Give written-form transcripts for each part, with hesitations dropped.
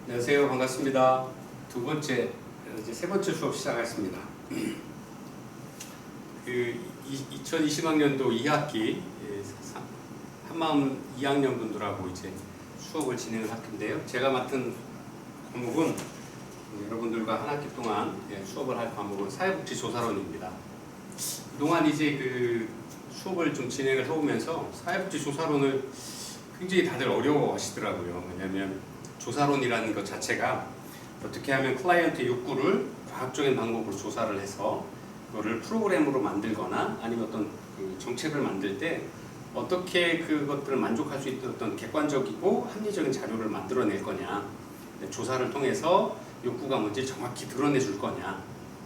안녕하세요. 반갑습니다. 두 번째, 이제 세 번째 수업 시작하겠습니다. 2020학년도 2학기 한마음 2학년 분들하고 이제 수업을 진행을 할 텐데요. 제가 맡은 과목은 여러분들과 한 학기 동안 수업을 할 과목은 사회복지조사론입니다. 그동안 이제 그 수업을 좀 진행을 해오면서 사회복지조사론을 굉장히 다들 어려워하시더라고요. 왜냐하면 조사론이라는 것 자체가 어떻게 하면 클라이언트의 욕구를 과학적인 방법으로 조사를 해서 그거를 프로그램으로 만들거나 아니면 어떤 그 정책을 만들 때 어떻게 그것들을 만족할 수 있던 어떤 객관적이고 합리적인 자료를 만들어낼 거냐, 조사를 통해서 욕구가 뭔지 정확히 드러내 줄 거냐,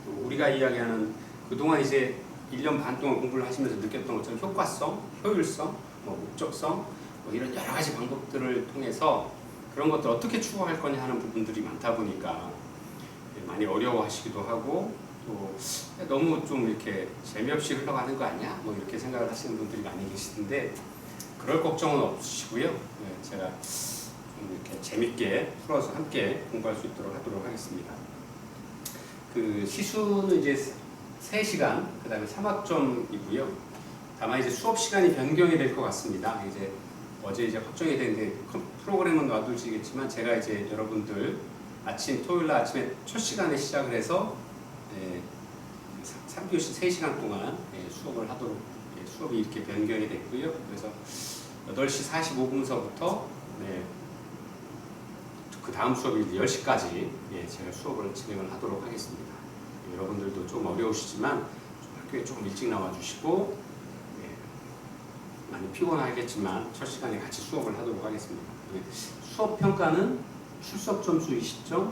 또 우리가 이야기하는 그동안 이제 1년 반 동안 공부를 하시면서 느꼈던 것처럼 효과성, 효율성, 목적성 이런 여러 가지 방법들을 통해서 그런 것들 어떻게 추구할 거냐 하는 부분들이 많다 보니까 많이 어려워하시기도 하고, 또 너무 좀 이렇게 재미없이 흘러가는 거 아니야? 이렇게 생각을 하시는 분들이 많이 계시던데 그럴 걱정은 없으시고요. 제가 좀 이렇게 재밌게 풀어서 함께 공부할 수 있도록 하도록 하겠습니다. 그 시수는 이제 3시간, 그 다음에 3학점이고요. 다만 이제 수업 시간이 변경이 될 것 같습니다. 이제 어제 이제 확정이 됐는데 프로그램은 놔두시겠지만 제가 이제 여러분들 토요일 날 아침에 첫 시간에 시작을 해서 3교시 3시간 동안 수업을 하도록 수업이 이렇게 변경이 됐고요. 그래서 8시 45분서부터 그 다음 수업이 10시까지 제가 수업을 진행을 하도록 하겠습니다. 여러분들도 좀 어려우시지만 좀 학교에 조금 일찍 나와 주시고 많이 피곤하겠지만 첫 시간에 같이 수업을 하도록 하겠습니다. 수업 평가는 출석 점수 20점,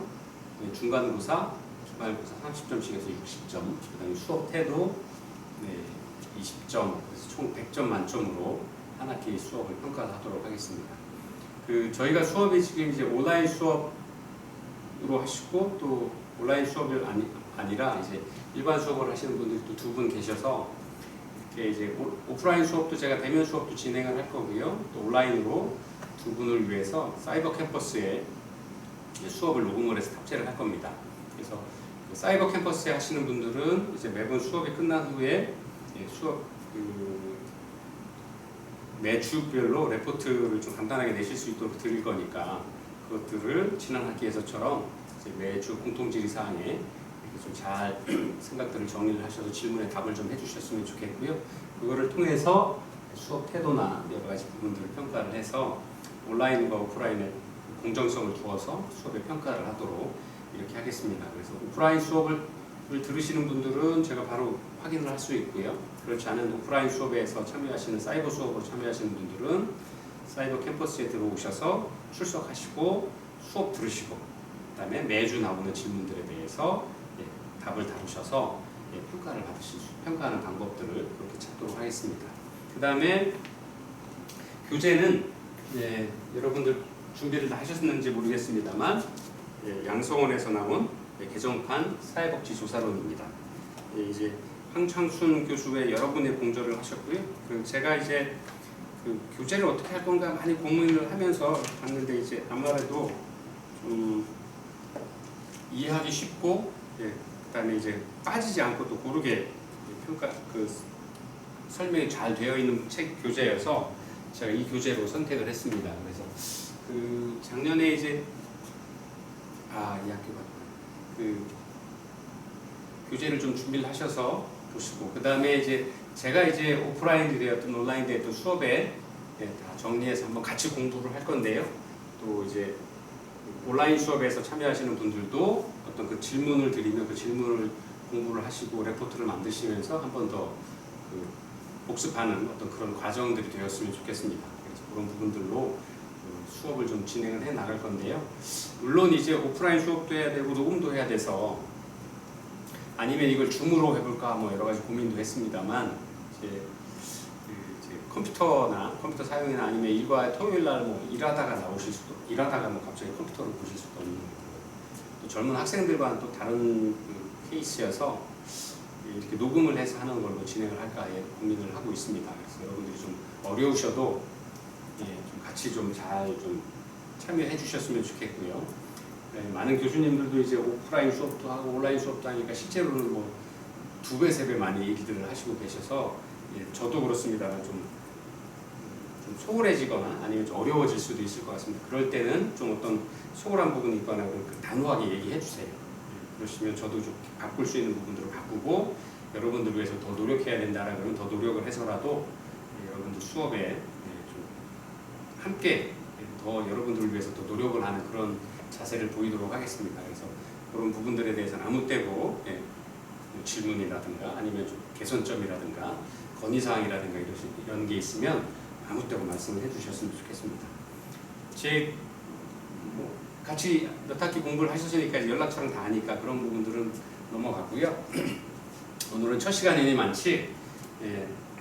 중간고사 30점씩 해서 60점, 그 다음에 수업 태도 20점, 그래서 총 100점 만점으로 한 학기 수업을 평가를 하도록 하겠습니다. 저희가 수업이 지금 이제 온라인 수업으로 하시고, 또 온라인 수업이 아니라 이제 일반 수업을 하시는 분들이 또 2분 계셔서 이제 오프라인 수업도 제가 대면 수업도 진행을 할 거고요. 또 온라인으로 2분을 위해서 사이버 캠퍼스에 수업을 녹음을 해서 탑재를 할 겁니다. 그래서 사이버 캠퍼스에 하시는 분들은 이제 매번 수업이 끝난 후에 수업 매주별로 레포트를 좀 간단하게 내실 수 있도록 드릴 거니까 그것들을 지난 학기에서처럼 이제 매주 공통질의 사항에 좀 잘 생각들을 정리를 하셔서 질문에 답을 좀 해주셨으면 좋겠고요. 그거를 통해서 수업 태도나 여러 가지 부분들을 평가를 해서 온라인과 오프라인의 공정성을 두어서 수업에 평가를 하도록 이렇게 하겠습니다. 그래서 오프라인 수업을 들으시는 분들은 제가 바로 확인을 할 수 있고요. 그렇지 않은 오프라인 수업에서 참여하시는 사이버 수업으로 참여하시는 분들은 사이버 캠퍼스에 들어오셔서 출석하시고 수업 들으시고, 그 다음에 매주 나오는 질문들에 대해서 답을 다루셔서 평가를 평가하는 방법들을 그렇게 찾도록 하겠습니다. 그 다음에 교재는 여러분들 준비를 다 하셨는지 모르겠습니다만 양성원에서 나온 개정판 사회복지조사론입니다. 이제 황창순 교수의 여러분의 공저를 하셨고요. 제가 이제 그 교재를 어떻게 할 건가 많이 고민을 하면서 봤는데 이제 아무래도 좀 이해하기 쉽고 그다음에 이제 빠지지 않고 또 고르게 설명이 잘 되어 있는 책 교재여서 제가 이 교재로 선택을 했습니다. 그래서 작년에 이제 이 학교가 교재를 좀 준비를 하셔서 보시고, 그 다음에 이제 제가 이제 오프라인이 되었든 온라인 되었든 수업에 다 정리해서 한번 같이 공부를 할 건데요. 또 이제 온라인 수업에서 참여하시는 분들도 어떤 그 질문을 드리면 그 질문을 공부를 하시고 레포트를 만드시면서 한 번 더 복습하는 어떤 그런 과정들이 되었으면 좋겠습니다. 그래서 그런 부분들로 수업을 좀 진행을 해 나갈 건데요. 물론 이제 오프라인 수업도 해야 되고 녹음도 해야 돼서, 아니면 이걸 줌으로 해볼까 여러 가지 고민도 했습니다만, 이제 컴퓨터 사용이나 아니면 일과 토요일 날 일하다가 갑자기 컴퓨터를 보실 수도 없는 거고, 또 젊은 학생들과는 또 다른 케이스여서 이렇게 녹음을 해서 하는 걸로 진행을 할까 고민을 하고 있습니다. 그래서 여러분들이 좀 어려우셔도 좀 같이 좀 잘 참여해 주셨으면 좋겠고요. 네, 많은 교수님들도 이제 오프라인 수업도 하고 온라인 수업도 하니까 실제로는 뭐 2배, 3배 많이 일들을 하시고 계셔서 예, 저도 그렇습니다만 좀 소홀해지거나 아니면 좀 어려워질 수도 있을 것 같습니다. 그럴 때는 좀 어떤 소홀한 부분이 있거나 단호하게 얘기해 주세요. 그러시면 저도 좀 바꿀 수 있는 부분들을 바꾸고 여러분들 위해서 더 노력해야 된다라면 더 노력을 해서라도 여러분들 수업에 좀 함께 더 여러분들을 위해서 더 노력을 하는 그런 자세를 보이도록 하겠습니다. 그래서 그런 부분들에 대해서는 아무 때고 질문이라든가 아니면 좀 개선점이라든가 건의사항이라든가 이런 게 있으면 아무 때고 말씀을 해주셨으면 좋겠습니다. 같이 몇 학기 공부를 하셨으니까 연락처랑 다 아니까 그런 부분들은 넘어가고요. 오늘은 첫 시간이니 많지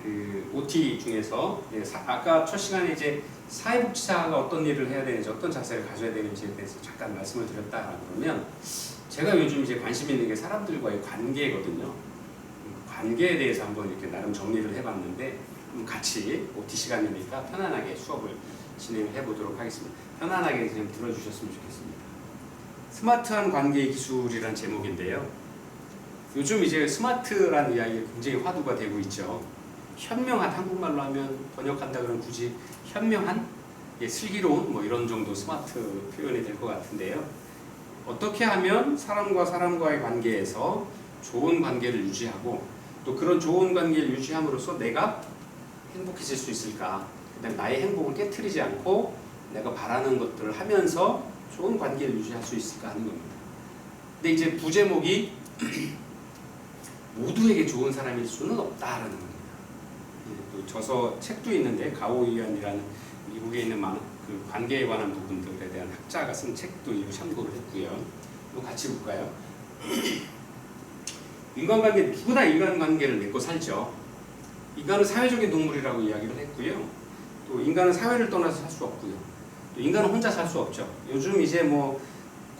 그 OT 중에서 아까 첫 시간에 이제 사회복지사가 어떤 일을 해야 되는지 어떤 자세를 가져야 되는지에 대해서 잠깐 말씀을 드렸다 그러면 제가 요즘 이제 관심 있는 게 사람들과의 관계거든요. 관계에 대해서 한번 이렇게 나름 정리를 해봤는데 같이 OT 시간이니까 편안하게 수업을 진행해 보도록 하겠습니다. 편안하게 좀 들어주셨으면 좋겠습니다. 스마트한 관계 기술이란 제목인데요. 요즘 이제 스마트라는 이야기가 굉장히 화두가 되고 있죠. 현명한, 한국말로 하면 번역한다 그러면 굳이 현명한, 슬기로운 뭐 이런 정도 스마트 표현이 될 것 같은데요. 어떻게 하면 사람과 사람과의 관계에서 좋은 관계를 유지하고 또 그런 좋은 관계를 유지함으로써 내가 행복해질 수 있을까? 그다음에 나의 행복을 깨트리지 않고 내가 바라는 것들을 하면서 좋은 관계를 유지할 수 있을까 하는 겁니다. 근데 이제 부제목이 모두에게 좋은 사람일 수는 없다라는 겁니다. 또 저서 책도 있는데 가오이안이라는 미국에 있는 많은 그 관계에 관한 부분들에 대한 학자가 쓴 책도 이거 참고를 했고요. 이거 같이 볼까요? 인간관계, 누구나 인간관계를 맺고 살죠. 인간은 사회적인 동물이라고 이야기를 했고요. 또 인간은 사회를 떠나서 살 수 없고요. 또 인간은 혼자 살 수 없죠. 요즘 이제 뭐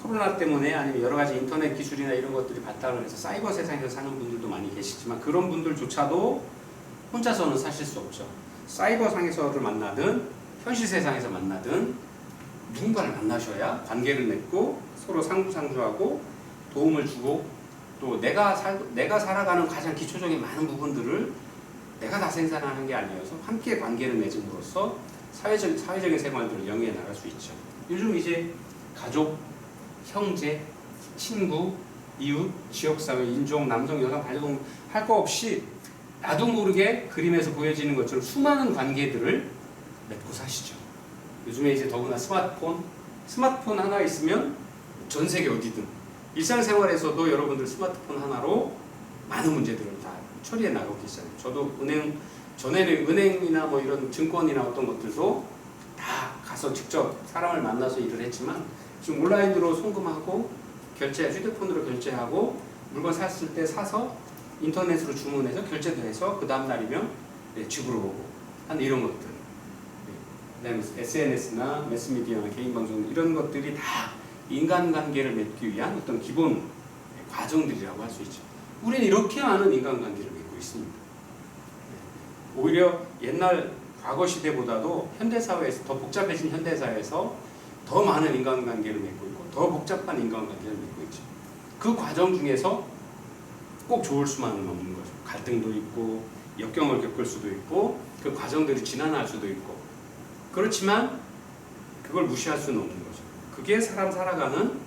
코로나 때문에 아니면 여러 가지 인터넷 기술이나 이런 것들이 발달을 해서 사이버 세상에서 사는 분들도 많이 계시지만 그런 분들조차도 혼자서는 사실 수 없죠. 사이버 상에서를 만나든 현실 세상에서 만나든 누군가를 만나셔야 관계를 맺고 서로 상부상조하고 도움을 주고 또 내가 살아가는 가장 기초적인 많은 부분들을 내가 다 생산하는 게 아니어서 함께 관계를 맺음으로써 사회적인 생활들을 영위해 나갈 수 있죠. 요즘 이제 가족, 형제, 친구, 이웃, 지역사회, 인종, 남성, 여성, 반려동 할 거 없이 나도 모르게 그림에서 보여지는 것처럼 수많은 관계들을 맺고 사시죠. 요즘에 이제 더구나 스마트폰 하나 있으면 전 세계 어디든 일상생활에서도 여러분들 스마트폰 하나로 많은 문제들을 다 처리해 나가고 계시잖아요. 저도 전에는 은행이나 뭐 이런 증권이나 어떤 것들도 다 가서 직접 사람을 만나서 일을 했지만 지금 온라인으로 송금하고 휴대폰으로 결제하고 물건 샀을 때 사서 인터넷으로 주문해서 결제도 해서 그 다음 날이면 집으로 오고 하는 이런 것들. 그다음에 SNS나 매스미디어나 개인방송 이런 것들이 다 인간관계를 맺기 위한 어떤 기본 과정들이라고 할 수 있죠. 우리는 이렇게 많은 인간관계를 맺고 있습니다. 오히려 옛날 과거 시대보다도 현대사회에서 더 복잡해진 현대사회에서 더 많은 인간관계를 맺고 있고 더 복잡한 인간관계를 맺고 있죠. 그 과정 중에서 꼭 좋을 수만은 없는 거죠. 갈등도 있고 역경을 겪을 수도 있고 그 과정들이 지난할 수도 있고 그렇지만 그걸 무시할 수는 없는 거죠. 그게 사람 살아가는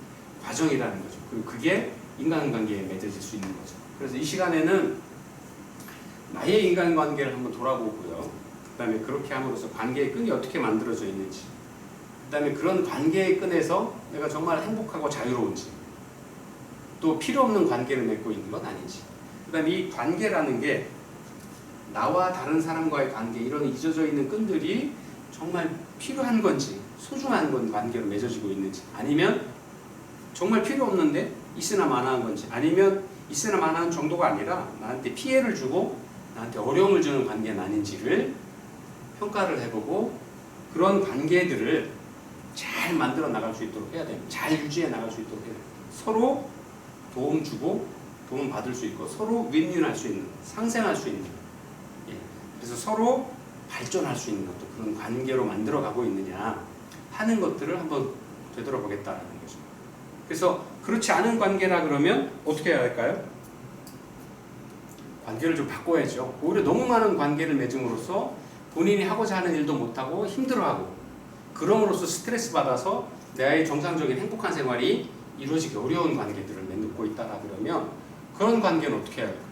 과정이라는 거죠. 그리고 그게 인간관계에 맺어질 수 있는 거죠. 그래서 이 시간에는 나의 인간관계를 한번 돌아보고요. 그 다음에 그렇게 함으로써 관계의 끈이 어떻게 만들어져 있는지 그 다음에 그런 관계의 끈에서 내가 정말 행복하고 자유로운지 또 필요 없는 관계를 맺고 있는 건 아닌지 그 다음에 이 관계라는 게 나와 다른 사람과의 관계 이런 잊어져 있는 끈들이 정말 필요한 건지 소중한 건 관계로 맺어지고 있는지 아니면 정말 필요 없는데 있으나 마나한 건지 아니면 있으나 마나한 정도가 아니라 나한테 피해를 주고 나한테 어려움을 주는 관계는 아닌지를 평가를 해보고 그런 관계들을 잘 만들어 나갈 수 있도록 해야 됩니다. 잘 유지해 나갈 수 있도록 해야 됩니다. 서로 도움 주고 도움 받을 수 있고 서로 윈윈할 수 있는 상생할 수 있는 그래서 서로 발전할 수 있는 것도 그런 관계로 만들어 가고 있느냐 하는 것들을 한번 되돌아보겠다라는 거죠. 그래서 그렇지 않은 관계라 그러면 어떻게 해야 할까요? 관계를 좀 바꿔야죠. 오히려 너무 많은 관계를 맺음으로써 본인이 하고자 하는 일도 못하고 힘들어하고 그럼으로써 스트레스 받아서 내 정상적인 행복한 생활이 이루어지기 어려운 관계들을 맺고 있다라 그러면 그런 관계는 어떻게 해야 할까요?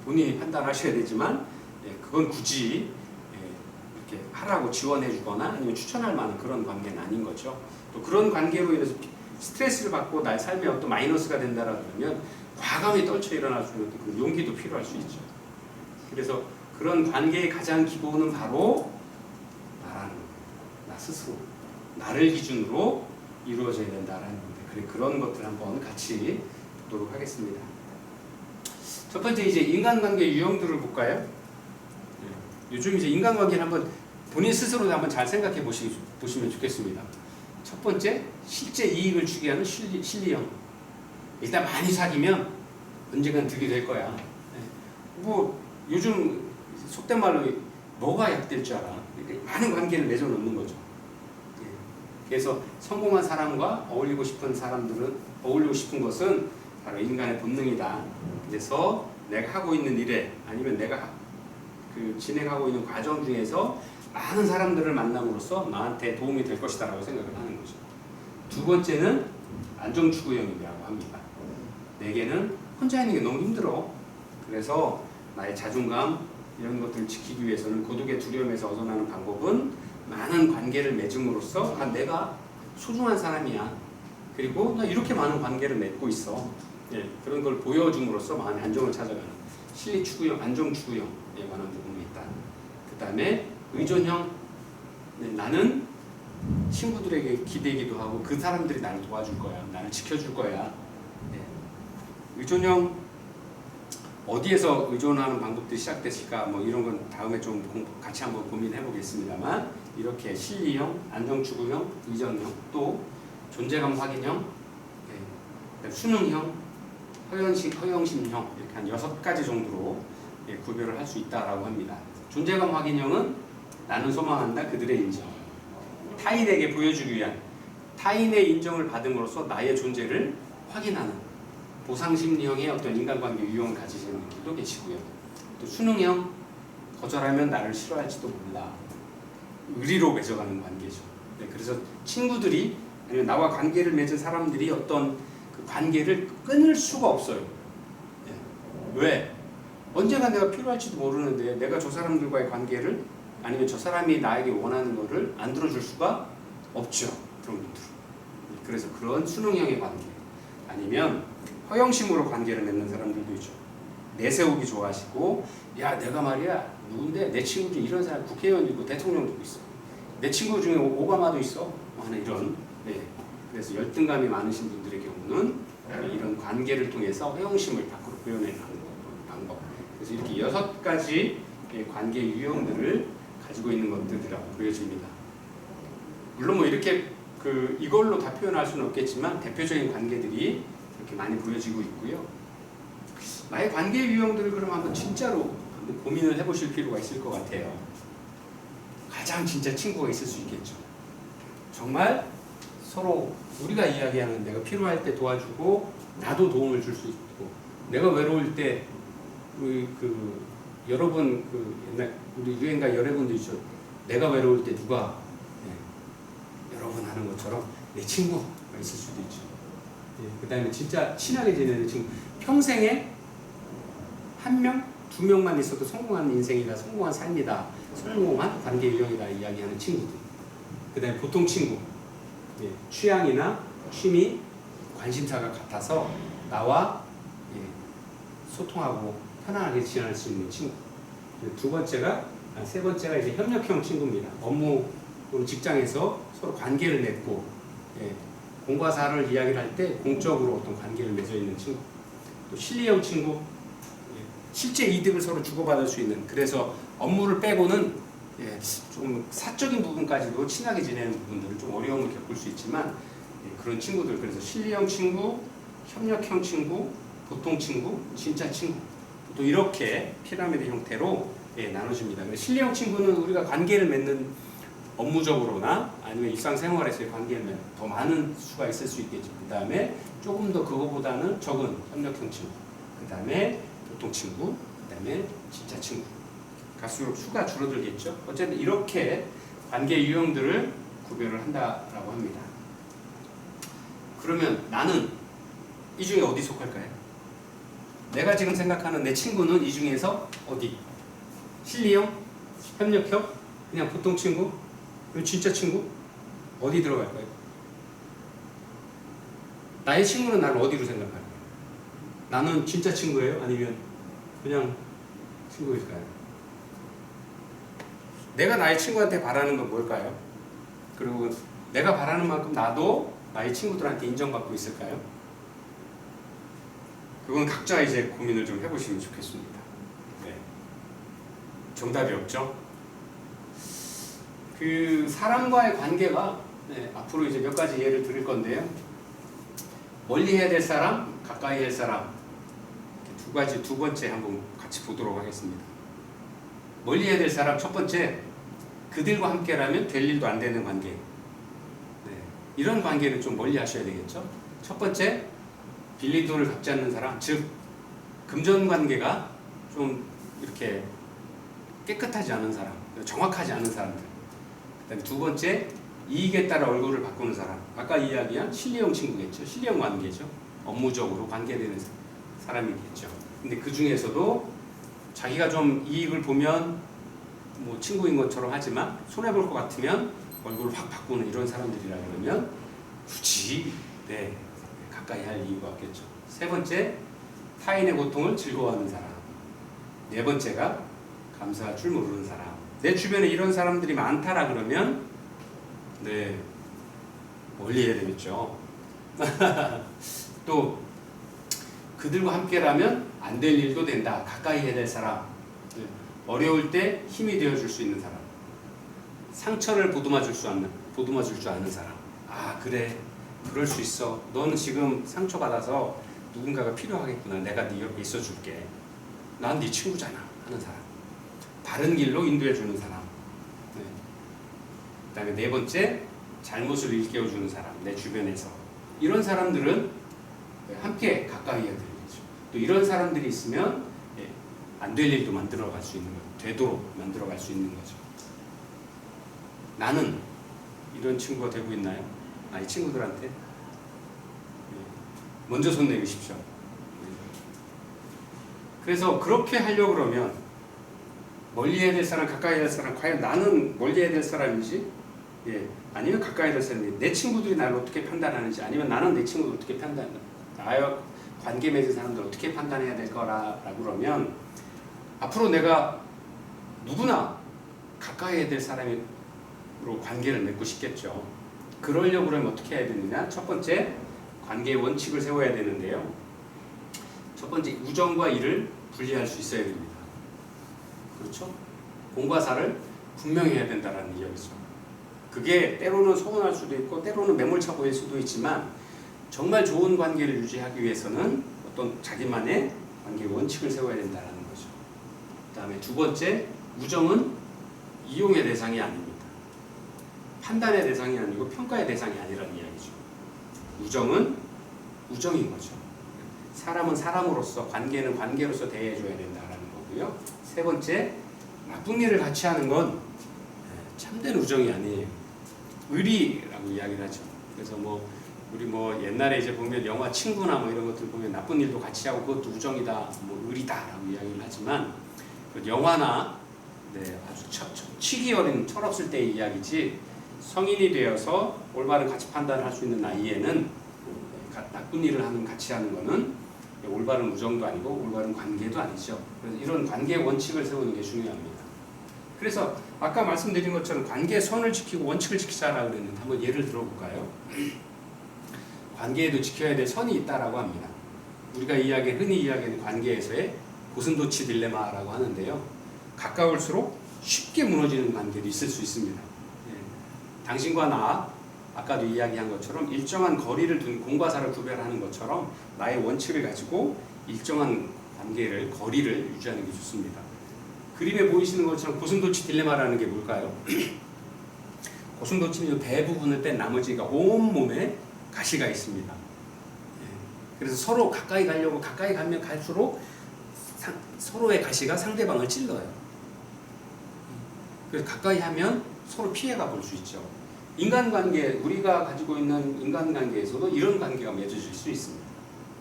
본인이 판단하셔야 되지만 그건 굳이 이렇게 하라고 지원해 주거나 아니면 추천할 만한 그런 관계는 아닌 거죠. 또 그런 관계로 인해서 스트레스를 받고 나의 삶에 어떤 마이너스가 된다라 그러면 과감히 떨쳐 일어날 수 있는 그 용기도 필요할 수 있죠. 그래서 그런 관계의 가장 기본은 바로 나라는 거예요. 나 스스로 나를 기준으로 이루어져야 된다라는 건데 그런 것들 한번 같이 보도록 하겠습니다. 첫 번째 이제 인간관계 유형들을 볼까요? 요즘 이제 인간관계를 한번 본인 스스로 한번 잘 생각해 보시면 좋겠습니다. 첫 번째, 실제 이익을 주게 하는 실리형. 일단 많이 사귀면 언젠간 득이 될 거야. 뭐 요즘 속된 말로 뭐가 약될 줄 알아. 많은 관계를 맺어놓는 거죠. 그래서 성공한 사람과 어울리고 싶은 것은 바로 인간의 본능이다. 그래서 내가 하고 있는 일에 아니면 내가 진행하고 있는 과정 중에서 많은 사람들을 만남으로써 나한테 도움이 될 것이다 라고 생각을 하는 거죠. 두 번째는 안정추구형이라고 합니다. 내게는 혼자 있는 게 너무 힘들어. 그래서 나의 자존감 이런 것들을 지키기 위해서는 고독의 두려움에서 벗어나는 방법은 많은 관계를 맺음으로써 내가 소중한 사람이야. 그리고 나 이렇게 많은 관계를 맺고 있어. 그런 걸 보여줌으로써 마음의 안정을 찾아가는 실리추구형, 안정추구형에 관한 부분이 있다. 그 다음에 의존형. 나는 친구들에게 기대기도 하고 그 사람들이 나를 도와줄 거야. 나를 지켜줄 거야. 의존형 어디에서 의존하는 방법들이 시작됐을까? 뭐 이런 건 다음에 좀 같이 한번 고민해 보겠습니다만 이렇게 실리형, 안정추구형, 의존형, 또 존재감 확인형, 수능형, 허영심형 이렇게 한 6가지 정도로 구별을 할 수 있다라고 합니다. 존재감 확인형은 나는 소망한다 그들의 인정. 타인에게 보여주기 위한 타인의 인정을 받음으로써 나의 존재를 확인하는 보상심리형의 어떤 인간관계 유형을 가지시는 분들도 계시고요. 또 수능형, 거절하면 나를 싫어할지도 몰라. 의리로 맺어가는 관계죠. 그래서 친구들이 아니면 나와 관계를 맺은 사람들이 어떤 그 관계를 끊을 수가 없어요. 왜? 언제가 내가 필요할지도 모르는데 내가 저 사람들과의 관계를 아니면 저 사람이 나에게 원하는 거를 안 들어줄 수가 없죠. 그런 분들. 그래서 그런 수능형의 관계 아니면 허영심으로 관계를 맺는 사람들도 있죠. 내세우기 좋아하시고 야 내가 말이야 누군데 내 친구 중에 이런 사람 국회의원도 있고 대통령도 있어. 내 친구 중에 오바마도 있어. 하는 이런 그래서 열등감이 많으신 분들의 경우는 이런 관계를 통해서 허영심을 밖으로 표현해내는 방법. 그래서 이렇게 6가지 관계 유형들을 가지고 있는 것들이라고 보여집니다. 물론 뭐 이렇게 이걸로 다 표현할 수는 없겠지만 대표적인 관계들이 이렇게 많이 보여지고 있고요. 나의 관계 유형들을 그럼 한번 진짜로 한번 고민을 해보실 필요가 있을 것 같아요. 가장 진짜 친구가 있을 수 있겠죠. 정말 서로 우리가 이야기하는 내가 필요할 때 도와주고 나도 도움을 줄 수 있고 내가 외로울 때 여러분 옛날 우리 유행가 여러분도 있죠. 내가 외로울 때 누가 여러분 하는 것처럼 내 친구가 있을 수도 있죠. 그 다음에 진짜 친하게 지내는 친구. 평생에 1명, 2명만 있어도 성공한 인생이다, 성공한 삶이다, 성공한 관계 유형이다 이야기하는 친구들. 그 다음에 보통 친구. 취향이나 취미, 관심사가 같아서 나와 소통하고 편안하게 지낼 수 있는 친구. 세 번째가 이제 협력형 친구입니다. 업무 또는 직장에서 서로 관계를 맺고 공과 사를 이야기를 할 때 공적으로 어떤 관계를 맺어 있는 친구. 또 실리형 친구, 실제 이득을 서로 주고받을 수 있는. 그래서 업무를 빼고는 좀 사적인 부분까지도 친하게 지내는 부분들을 좀 어려움을 겪을 수 있지만 그런 친구들. 그래서 실리형 친구, 협력형 친구, 보통 친구, 진짜 친구. 또 이렇게 피라미드 형태로 나눠집니다. 실리형 친구는 우리가 관계를 맺는 업무적으로나 아니면 일상생활에서의 관계면 더 많은 수가 있을 수 있겠죠. 그 다음에 조금 더 그거보다는 적은 협력형 친구, 그 다음에 보통 친구, 그 다음에 진짜 친구. 갈수록 수가 줄어들겠죠. 어쨌든 이렇게 관계 유형들을 구별을 한다라고 합니다. 그러면 나는 이 중에 어디 속할까요? 내가 지금 생각하는 내 친구는 이 중에서 어디? 실리형? 협력형? 그냥 보통 친구? 그리고 진짜 친구? 어디 들어갈까요? 나의 친구는 나를 어디로 생각할까요? 나는 진짜 친구예요? 아니면 그냥 친구일까요? 내가 나의 친구한테 바라는 건 뭘까요? 그리고 내가 바라는 만큼 나도 나의 친구들한테 인정받고 있을까요? 그건 각자 이제 고민을 좀 해보시면 좋겠습니다. 네. 정답이 없죠? 그 사람과의 관계가 앞으로 이제 몇 가지 예를 드릴 건데요. 멀리 해야 될 사람, 가까이 할 사람, 두 가지, 두 번째 한번 같이 보도록 하겠습니다. 멀리 해야 될 사람 첫 번째, 그들과 함께라면 될 일도 안 되는 관계. 이런 관계는 좀 멀리 하셔야 되겠죠. 첫 번째, 빌린 돈을 갚지 않는 사람, 즉 금전 관계가 좀 이렇게 깨끗하지 않은 사람, 정확하지 않은 사람들. 그다음에 두 번째, 이익에 따라 얼굴을 바꾸는 사람. 아까 이야기한 실리형 친구겠죠. 실리형 관계죠. 업무적으로 관계되는 사람이겠죠. 근데 그 중에서도 자기가 좀 이익을 보면 뭐 친구인 것처럼 하지만 손해 볼 것 같으면 얼굴을 확 바꾸는 이런 사람들이라 그러면 굳이 가까이 할 이유가 없겠죠. 세 번째, 타인의 고통을 즐거워하는 사람. 네 번째가 감사할 줄 모르는 사람. 내 주변에 이런 사람들이 많다라 그러면 멀리 해야 되겠죠. 또 그들과 함께라면 안 될 일도 된다. 가까이 해야 될 사람. 어려울 때 힘이 되어줄 수 있는 사람. 상처를 보듬어 줄 줄 아는 사람. 아, 그래, 그럴 수 있어. 너는 지금 상처받아서 누군가가 필요하겠구나. 내가 네 옆에 있어줄게. 난 네 친구잖아 하는 사람. 바른 길로 인도해주는 사람. 그 다음에 네 번째, 잘못을 일깨워주는 사람. 내 주변에서. 이런 사람들은 함께 가까이 해야 되겠죠. 또 이런 사람들이 있으면 안 될 일도 만들어갈 수 있는 거죠. 되도록 만들어갈 수 있는 거죠. 나는 이런 친구가 되고 있나요? 이 친구들한테 먼저 손 내미십시오. 그래서 그렇게 하려고 그러면 멀리 해야 될 사람, 가까이 해야 될 사람, 과연 나는 멀리 해야 될 사람인지, 아니면 가까이 해야 될 사람인지, 내 친구들이 나를 어떻게 판단하는지, 아니면 나는 내 친구를 어떻게 판단하는지, 나와 관계 맺은 사람들 어떻게 판단해야 될 거라고 그러면 앞으로 내가 누구나 가까이 해야 될 사람으로 관계를 맺고 싶겠죠. 그러려고 그러면 어떻게 해야 되느냐? 첫 번째, 관계의 원칙을 세워야 되는데요. 첫 번째, 우정과 일을 분리할 수 있어야 됩니다. 그렇죠? 공과 사를 분명히 해야 된다는 이야기죠. 그게 때로는 서운할 수도 있고 때로는 매몰차 보일 수도 있지만 정말 좋은 관계를 유지하기 위해서는 어떤 자기만의 관계의 원칙을 세워야 된다는 거죠. 그 다음에 두 번째, 우정은 이용의 대상이 아닙니다. 판단의 대상이 아니고 평가의 대상이 아니라는 이야기죠. 우정은 우정인 거죠. 사람은 사람으로서, 관계는 관계로서 대해줘야 된다는 거고요. 세 번째, 나쁜 일을 같이 하는 건 참된 우정이 아니에요. 의리라고 이야기를 하죠. 그래서 우리 옛날에 이제 보면 영화 친구나 이런 것들 보면 나쁜 일도 같이 하고 그것도 우정이다, 의리다라고 이야기를 하지만 그 영화나 아주 치기 어린 철없을 때의 이야기지 성인이 되어서 올바른 가치 판단을 할 수 있는 나이에는 나쁜 일을 같이 하는 거는 올바른 우정도 아니고 올바른 관계도 아니죠. 그래서 이런 관계의 원칙을 세우는 게 중요합니다. 그래서 아까 말씀드린 것처럼 관계의 선을 지키고 원칙을 지키자라고 그랬는데 한번 예를 들어볼까요? 관계에도 지켜야 될 선이 있다라고 합니다. 우리가 흔히 이야기하는 관계에서의 고슴도치 딜레마라고 하는데요. 가까울수록 쉽게 무너지는 관계도 있을 수 있습니다. 당신과 나, 아까도 이야기한 것처럼 일정한 거리를 둔 공과 사를 구별하는 것처럼 나의 원칙을 가지고 일정한 관계를, 거리를 유지하는 게 좋습니다. 그림에 보이시는 것처럼 고슴도치 딜레마라는 게 뭘까요? 고슴도치는 배 부분을 뺀 나머지가 온 몸에 가시가 있습니다. 그래서 서로 가까이 가려고 가까이 가면 갈수록 서로의 가시가 상대방을 찔러요. 그래서 가까이 하면 서로 피해가 볼 수 있죠. 인간관계, 우리가 가지고 있는 인간관계에서도 이런 관계가 맺어질 수 있습니다.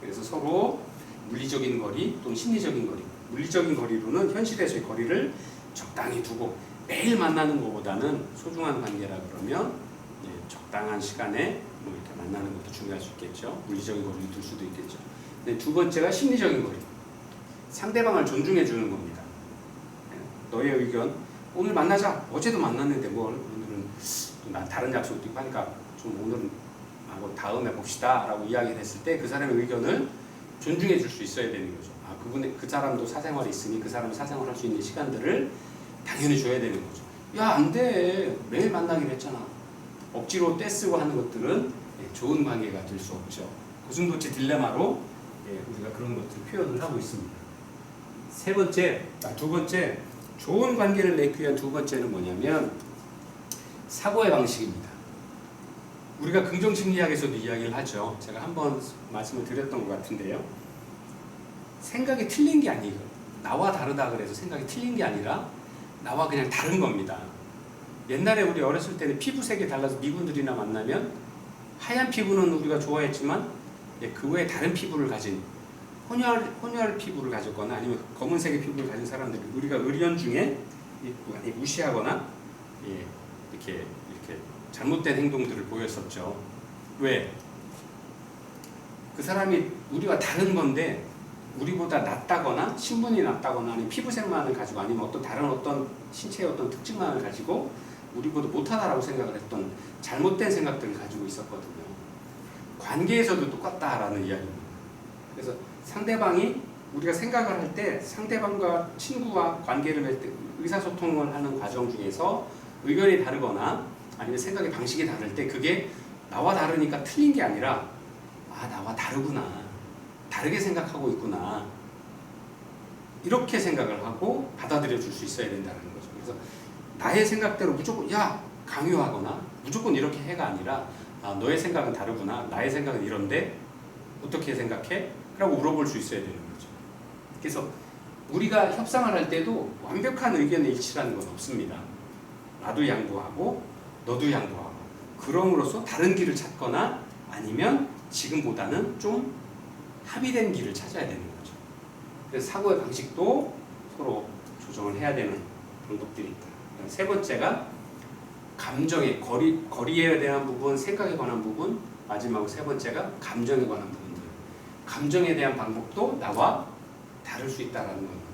그래서 서로 물리적인 거리 또는 심리적인 거리, 물리적인 거리로는 현실에서의 거리를 적당히 두고 매일 만나는 것보다는 소중한 관계라 그러면 적당한 시간에 뭐 이렇게 만나는 것도 중요할 수 있겠죠. 물리적인 거리를 둘 수도 있겠죠. 근데 두 번째가 심리적인 거리. 상대방을 존중해 주는 겁니다. 너의 의견, 오늘 만나자. 어제도 만났는데 뭘 오늘은 난 다른 약속도 있고 하니까 좀 오늘은 하고 다음에 봅시다 라고 이야기를 했을 때 그 사람의 의견을 존중해 줄 수 있어야 되는 거죠. 그 사람도 사생활이 있으니 그 사람이 사생활 할 수 있는 시간들을 당연히 줘야 되는 거죠. 야, 안 돼. 매일 만나기로 했잖아. 억지로 떼쓰고 하는 것들은 좋은 관계가 될 수 없죠. 고슴도치 딜레마로 우리가 그런 것들 표현을 하고 있습니다. 두 번째, 좋은 관계를 맺기 위한 두 번째는 뭐냐면 사고의 방식입니다. 우리가 긍정심리학에서도 이야기를 하죠. 제가 한번 말씀을 드렸던 것 같은데요. 생각이 틀린 게 아니에요. 나와 다르다 그래서 생각이 틀린 게 아니라 나와 그냥 다른 겁니다. 옛날에 우리 어렸을 때는 피부색이 달라서 미군들이나 만나면 하얀 피부는 우리가 좋아했지만 그 외에 다른 피부를 가진 혼혈 피부를 가졌거나 아니면 검은색의 피부를 가진 사람들이 우리가 은연중에 무시하거나 이렇게 잘못된 행동들을 보였었죠. 왜? 그 사람이 우리와 다른 건데 우리보다 낫다거나 신분이 낫다거나 아니면 피부색만을 가지고 아니면 다른 신체의 어떤 특징만을 가지고 우리보다 못하다라고 생각을 했던 잘못된 생각들을 가지고 있었거든요. 관계에서도 똑같다라는 이야기입니다. 그래서 상대방이 우리가 생각을 할 때 상대방과 친구와 관계를 맺을 때 의사소통을 하는 과정 중에서 의견이 다르거나 아니면 생각의 방식이 다를 때 그게 나와 다르니까 틀린 게 아니라 나와 다르구나. 다르게 생각하고 있구나. 이렇게 생각을 하고 받아들여 줄 수 있어야 된다는 거죠. 그래서 나의 생각대로 무조건 강요하거나 무조건 이렇게 해가 아니라 너의 생각은 다르구나. 나의 생각은 이런데 어떻게 생각해? 라고 물어볼 수 있어야 되는 거죠. 그래서 우리가 협상을 할 때도 완벽한 의견의 일치라는 건 없습니다. 나도 양보하고 너도 양보하고 그럼으로써 다른 길을 찾거나 아니면 지금보다는 좀 합의된 길을 찾아야 되는 거죠. 그래서 사고의 방식도 서로 조정을 해야 되는 방법들이 있다. 세 번째가 감정의 거리에 대한 부분, 생각에 관한 부분, 마지막으로 세 번째가 감정에 관한 부분들. 감정에 대한 방법도 나와 다를 수 있다는 겁니다.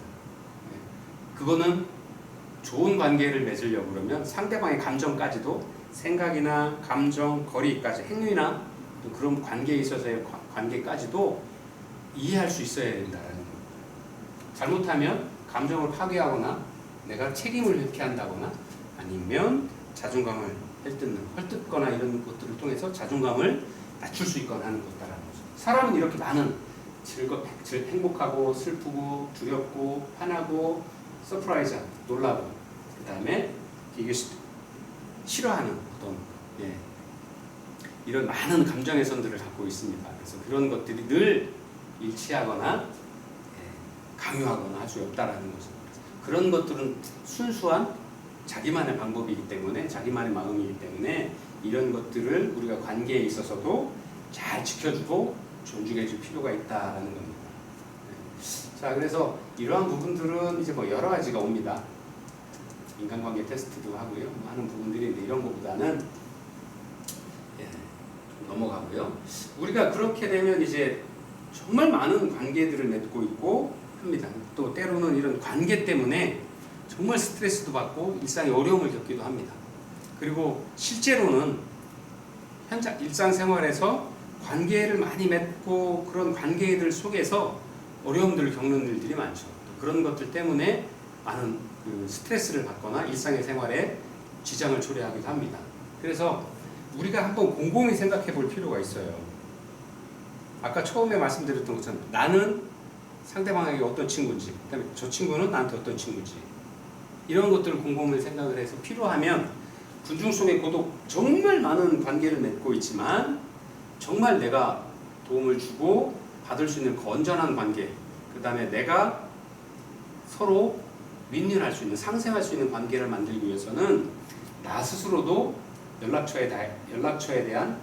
그거는 좋은 관계를 맺으려고 그러면 상대방의 감정까지도 생각이나 감정, 거리까지 행위나 그런 관계에 있어서의 관계까지도 이해할 수 있어야 된다는 겁니다. 잘못하면 감정을 파괴하거나 내가 책임을 회피한다거나 아니면 자존감을 헐뜯거나 이런 것들을 통해서 자존감을 낮출 수 있거나 하는 것다라는 거죠. 사람은 이렇게 많은 행복하고 슬프고 두렵고 화나고 서프라이즈하고 놀라고 그 다음에 이게 싫어하는 이런 많은 감정의 선들을 갖고 있습니다. 그래서 그런 것들이 늘 일치하거나 강요하거나 할 수 없다라는 거죠. 그런 것들은 순수한 자기만의 방법이기 때문에 자기만의 마음이기 때문에 이런 것들을 우리가 관계에 있어서도 잘 지켜주고 존중해 줄 필요가 있다라는 겁니다. 자, 그래서 이러한 부분들은 이제 여러 가지가 옵니다. 인간관계 테스트도 하고요. 하는 부분들이 있는데 이런 것보다는 좀 넘어가고요. 우리가 그렇게 되면 이제 정말 많은 관계들을 맺고 있고 합니다. 또 때로는 이런 관계 때문에 정말 스트레스도 받고 일상에 어려움을 겪기도 합니다. 그리고 실제로는 일상생활에서 관계를 많이 맺고 그런 관계들 속에서 어려움들을 겪는 일들이 많죠. 그런 것들 때문에 많은 스트레스를 받거나 일상의 생활에 지장을 초래하기도 합니다. 그래서 우리가 한번 곰곰이 생각해 볼 필요가 있어요. 아까 처음에 말씀드렸던 것처럼 나는 상대방에게 어떤 친구인지, 그다음에 저 친구는 나한테 어떤 친구인지 이런 것들을 곰곰이 생각을 해서 필요하면 군중 속의 고독, 정말 많은 관계를 맺고 있지만 정말 내가 도움을 주고 받을 수 있는 건전한 관계, 그 다음에 내가 서로 윈윈할 수 있는, 상생할 수 있는 관계를 만들기 위해서는 나 스스로도 연락처에 대한,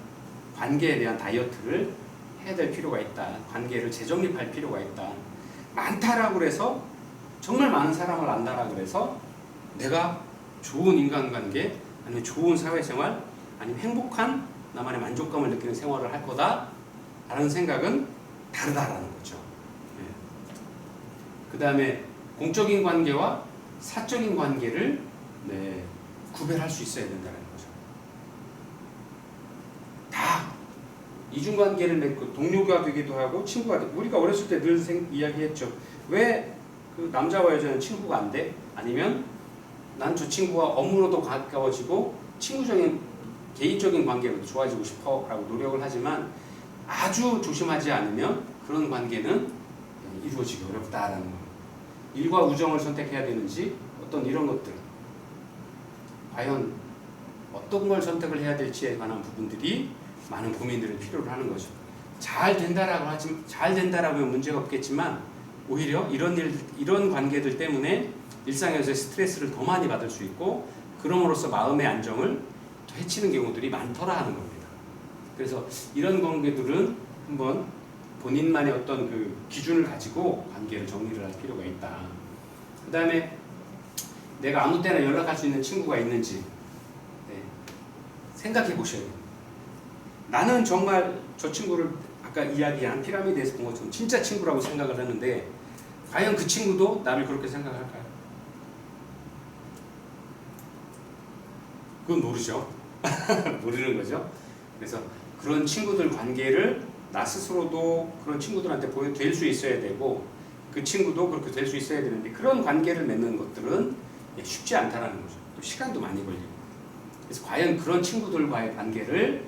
관계에 대한 다이어트를 해야 될 필요가 있다. 관계를 재정립할 필요가 있다. 많다라고 해서, 정말 많은 사람을 안다라고 해서 내가 좋은 인간관계, 아니면 좋은 사회생활, 아니면 행복한 나만의 만족감을 느끼는 생활을 할 거다 라는 생각은 다르다라는 거죠. 그 다음에 공적인 관계와 사적인 관계를 구별할 수 있어야 된다는 거죠. 다 이중관계를 맺고 동료가 되기도 하고 친구가 되고, 우리가 어렸을 때 늘 이야기했죠. 왜 그 남자와 여자는 친구가 안 돼? 아니면 난 저 친구와 업무로도 가까워지고 친구적인 개인적인 관계로도 좋아지고 싶어 라고 노력을 하지만 아주 조심하지 않으면 그런 관계는 이루어지기 어렵다라는 거예요. 일과 우정을 선택해야 되는지, 어떤 이런 것들, 과연 어떤 걸 선택을 해야 될지에 관한 부분들이 많은 고민들을 필요로 하는 거죠. 잘 된다라고 하면 문제가 없겠지만 오히려 이런 관계들 때문에 일상에서의 스트레스를 더 많이 받을 수 있고, 그럼으로써 마음의 안정을 더 해치는 경우들이 많더라 하는 겁니다. 그래서 이런 관계들은 한번 본인만의 어떤 그 기준을 가지고 관계를 정리를 할 필요가 있다. 그 다음에 내가 아무 때나 연락할 수 있는 친구가 있는지 생각해 보셔야 돼요. 나는 정말 저 친구를 아까 이야기한 피라미드에서 본 것처럼 진짜 친구라고 생각을 하는데 과연 그 친구도 나를 그렇게 생각할까요? 그건 모르죠. 모르는 거죠. 그래서 그런 친구들 관계를 나 스스로도 그런 친구들한테 될 수 있어야 되고, 그 친구도 그렇게 될 수 있어야 되는데, 그런 관계를 맺는 것들은 쉽지 않다는 거죠. 또 시간도 많이 걸리고. 그래서 과연 그런 친구들과의 관계를,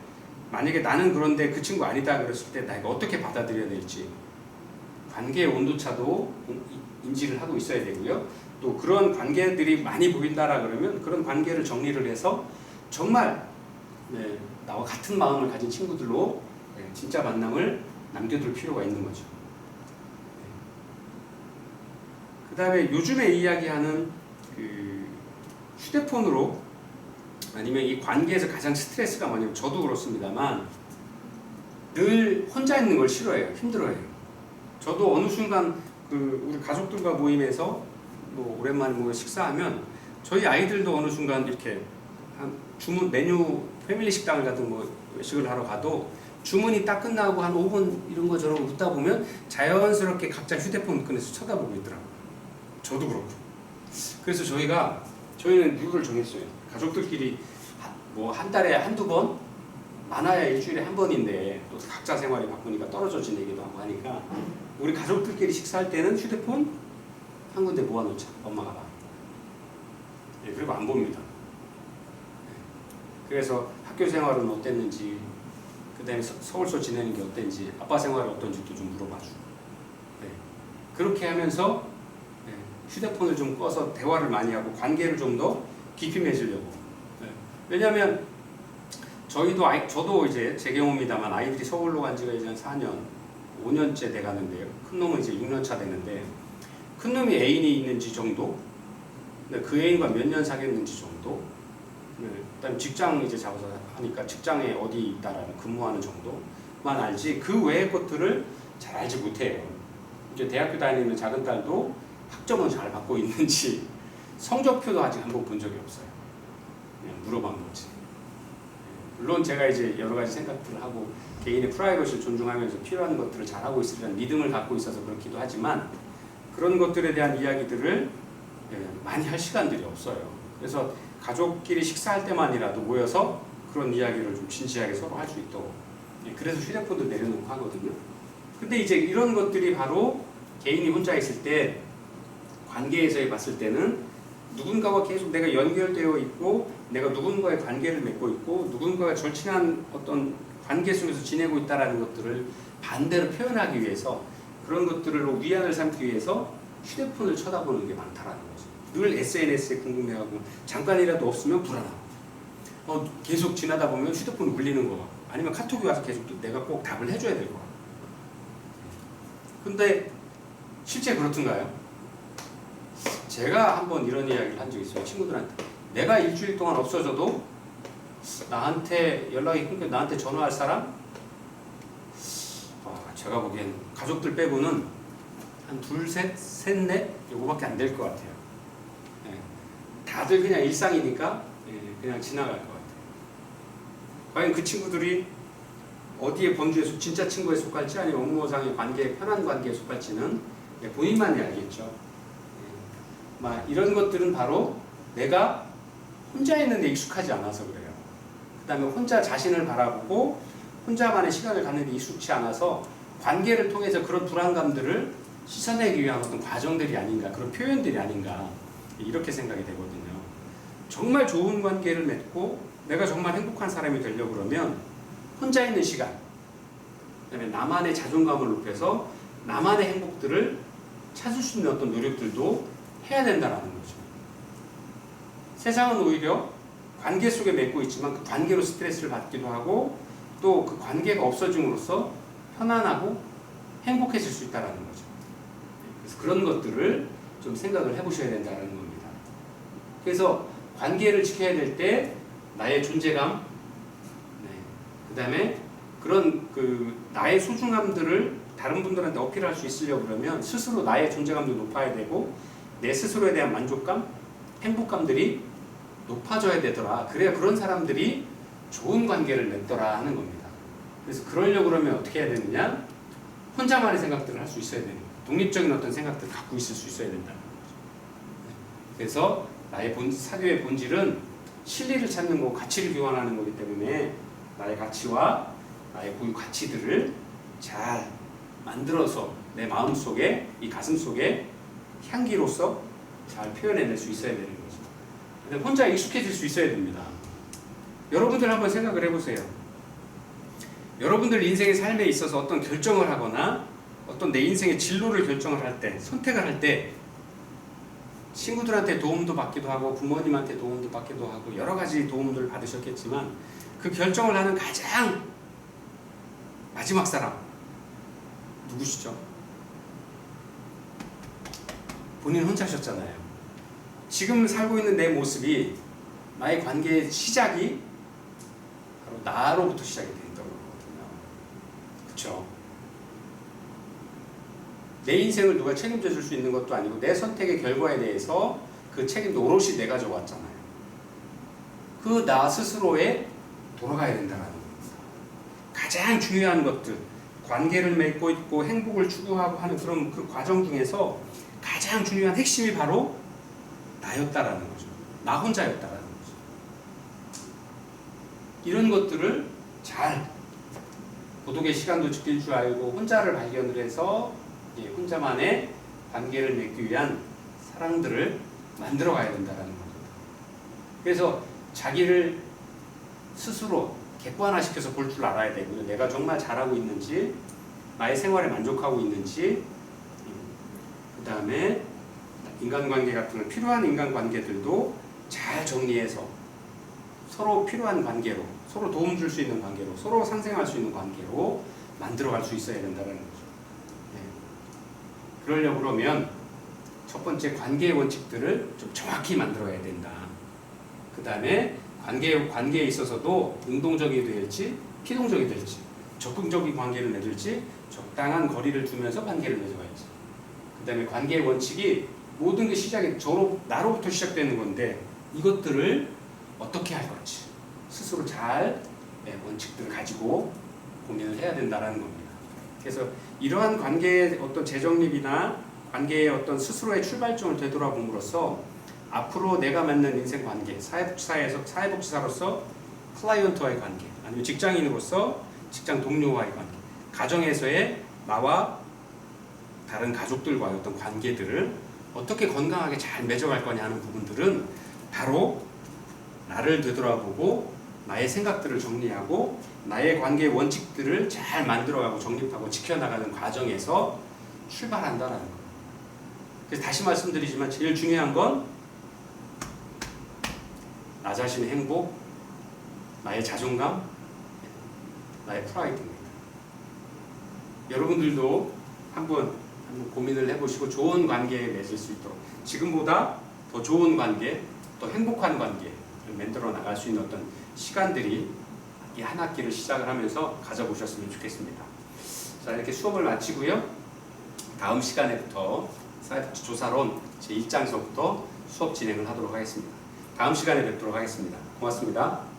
만약에 나는 그런데 그 친구 아니다 그랬을 때 내가 어떻게 받아들여야 될지, 관계의 온도차도 인지를 하고 있어야 되고요. 또 그런 관계들이 많이 보인다라 그러면 그런 관계를 정리를 해서 정말 나와 같은 마음을 가진 친구들로 진짜 만남을 남겨둘 필요가 있는 거죠. 그 다음에 요즘에 이야기하는 그 휴대폰으로, 아니면 이 관계에서 가장 스트레스가 뭐냐면, 저도 그렇습니다만 늘 혼자 있는 걸 싫어해요. 힘들어해요. 저도 어느 순간 우리 가족들과 모임에서 오랜만에 식사하면 저희 아이들도 어느 순간 이렇게 주문 메뉴 패밀리 식당을 가든 외식을 하러 가도 주문이 딱 끝나고 한 5분 이런 거 저런 거 웃다 보면 자연스럽게 각자 휴대폰 꺼내서 쳐다보고 있더라고요. 저도 그렇고. 그래서 저희는 룰을 정했어요. 가족들끼리 한 달에 한두 번, 많아야 일주일에 한 번인데 또 각자 생활이 바쁘니까 떨어져 지내기도 하고 하니까 우리 가족들끼리 식사할 때는 휴대폰 한 군데 모아놓자. 엄마가 봐. 그리고 안 봅니다. 그래서 학교 생활은 어땠는지, 그 다음에 서울서 지내는 게 어땠는지, 아빠 생활이 어떤지도 좀 물어봐주고, 그렇게 하면서 휴대폰을 좀 꺼서 대화를 많이 하고 관계를 좀 더 깊이 맺으려고. 왜냐하면 저도 이제 제 경험입니다만 아이들이 서울로 간 지가 이제 한 4년, 5년째 돼가는데요. 큰 놈은 이제 6년 차 되는데, 큰 놈이 애인이 있는지 정도, 그 애인과 몇 년 사귀었는지 정도, 그다음 직장 이제 잡아서 하니까 직장에 어디 있다라는 근무하는 정도만 알지, 그 외의 것들을 잘 알지 못해요. 이제 대학교 다니는 작은 딸도 학점은 잘 받고 있는지 성적표도 아직 한 번 본 적이 없어요. 그냥 물어본 거지. 물론 제가 이제 여러 가지 생각들을 하고 개인의 프라이버시를 존중하면서 필요한 것들을 잘하고 있으리라는 믿음을 갖고 있어서 그렇기도 하지만, 그런 것들에 대한 이야기들을 많이 할 시간들이 없어요. 그래서 가족끼리 식사할 때만이라도 모여서 그런 이야기를 좀 진지하게 서로 할 수 있도록, 그래서 휴대폰도 내려놓고 하거든요. 근데 이제 이런 것들이 바로 개인이 혼자 있을 때, 관계에서 봤을 때는 누군가와 계속 내가 연결되어 있고, 내가 누군가의 관계를 맺고 있고, 누군가가 절친한 어떤 관계 속에서 지내고 있다는 것들을 반대로 표현하기 위해서, 그런 것들을 위안을 삼기 위해서 휴대폰을 쳐다보는 게 많다라는 거죠. 늘 SNS에 궁금해하고 잠깐이라도 없으면 불안하고. 계속 지나다 보면 휴대폰 울리는 거, 아니면 카톡이 와서 계속 내가 꼭 답을 해줘야 될 거. 근데 실제 그렇던가요? 제가 한번 이런 이야기를 한 적이 있어요. 친구들한테. 내가 일주일 동안 없어져도 나한테 연락이 끊겨 나한테 전화할 사람? 제가 보기엔 가족들 빼고는 한 둘, 셋, 넷 요거밖에 안 될 것 같아요. 다들 그냥 일상이니까 그냥 지나갈 것 같아요. 과연 그 친구들이 어디에 범주에 진짜 친구에 속할지 아니면 업무상의 관계, 편한 관계에 속할지는 본인만이 알겠죠. 이런 것들은 바로 내가 혼자 있는데 익숙하지 않아서 그래요. 그 다음에 혼자 자신을 바라보고 혼자만의 시간을 갖는데 익숙치 않아서 관계를 통해서 그런 불안감들을 씻어내기 위한 어떤 과정들이 아닌가, 그런 표현들이 아닌가, 이렇게 생각이 되거든요. 정말 좋은 관계를 맺고 내가 정말 행복한 사람이 되려고 그러면 혼자 있는 시간, 그다음에 나만의 자존감을 높여서 나만의 행복들을 찾을 수 있는 어떤 노력들도 해야 된다는 거죠. 세상은 오히려 관계 속에 맺고 있지만 그 관계로 스트레스를 받기도 하고 또 그 관계가 없어짐으로써 편안하고 행복해질 수 있다는 거죠. 그래서 그런 것들을 좀 생각을 해보셔야 된다는 겁니다. 그래서 관계를 지켜야 될 때 나의 존재감, 그 다음에 그런 나의 소중함들을 다른 분들한테 어필할 수 있으려고 그러면 스스로 나의 존재감도 높아야 되고 내 스스로에 대한 만족감, 행복감들이 높아져야 되더라. 그래야 그런 사람들이 좋은 관계를 맺더라 하는 겁니다. 그래서 그러려고 그러면 어떻게 해야 되느냐? 혼자만의 생각들을 할 수 있어야 되는 거예요. 독립적인 어떤 생각들을 갖고 있을 수 있어야 된다는 거죠. 그래서 나의 사교의 본질은 실리를 찾는 거고 가치를 교환하는 거기 때문에 나의 가치와 나의 고유 가치들을 잘 만들어서 내 마음속에, 이 가슴속에 향기로서 잘 표현해낼 수 있어야 되는 거죠. 근데 혼자 익숙해질 수 있어야 됩니다. 여러분들 한번 생각을 해보세요. 여러분들 인생의 삶에 있어서 어떤 결정을 하거나 어떤 내 인생의 진로를 결정을 할 때, 선택을 할 때 친구들한테 도움도 받기도 하고 부모님한테 도움도 받기도 하고 여러 가지 도움들을 받으셨겠지만 그 결정을 하는 가장 마지막 사람 누구시죠? 본인 혼자셨잖아요. 지금 살고 있는 내 모습이 나의 관계의 시작이 바로 나로부터 시작이 된다고 그러거든요. 그렇죠? 내 인생을 누가 책임져 줄 수 있는 것도 아니고 내 선택의 결과에 대해서 그 책임도 오롯이 내가 져왔잖아요. 그 나 스스로에 돌아가야 된다는 겁니다. 가장 중요한 것들, 관계를 맺고 있고 행복을 추구하고 하는 그런 그 과정 중에서 가장 중요한 핵심이 바로 나였다라는 거죠. 나 혼자였다라는 거죠. 이런 것들을 잘 고독의 시간도 지킬 줄 알고 혼자를 발견을 해서 혼자만의 관계를 맺기 위한 사랑들을 만들어 가야 된다는 겁니다. 그래서 자기를 스스로 객관화시켜서 볼 줄 알아야 되고요. 내가 정말 잘하고 있는지, 나의 생활에 만족하고 있는지, 그 다음에 인간관계 같은 필요한 인간관계들도 잘 정리해서 서로 필요한 관계로, 서로 도움 줄 수 있는 관계로, 서로 상생할 수 있는 관계로 만들어갈 수 있어야 된다는 거죠. 그러려고 그러면 첫 번째 관계의 원칙들을 좀 정확히 만들어야 된다. 그 다음에 관계에 있어서도 능동적이 될지 피동적이 될지 적극적인 관계를 맺을지 적당한 거리를 두면서 관계를 맺어야지. 그 다음에 관계의 원칙이 모든 게 시작이 나로부터 시작되는 건데 이것들을 어떻게 할 건지 스스로 잘 원칙들을 가지고 고민을 해야 된다는 겁니다. 그래서 이러한 관계의 어떤 재정립이나 관계의 어떤 스스로의 출발점을 되돌아봄으로써 앞으로 내가 맺는 인생 관계, 사회복지사로서 클라이언트와의 관계, 아니면 직장인으로서 직장 동료와의 관계, 가정에서의 나와 다른 가족들과의 어떤 관계들을 어떻게 건강하게 잘 맺어갈 거냐 하는 부분들은 바로 나를 되돌아보고 나의 생각들을 정리하고 나의 관계의 원칙들을 잘 만들어가고 정립하고 지켜나가는 과정에서 출발한다는 거예요. 그래서 다시 말씀드리지만 제일 중요한 건 나 자신의 행복, 나의 자존감, 나의 프라이드입니다. 여러분들도 한번 고민을 해보시고 좋은 관계에 맺을 수 있도록 지금보다 더 좋은 관계, 또 행복한 관계를 만들어 나갈 수 있는 어떤 시간들이 이 한 학기를 시작을 하면서 가져보셨으면 좋겠습니다. 자, 이렇게 수업을 마치고요. 다음 시간에부터 사이버치 조사론 제1장서부터 수업 진행을 하도록 하겠습니다. 다음 시간에 뵙도록 하겠습니다. 고맙습니다.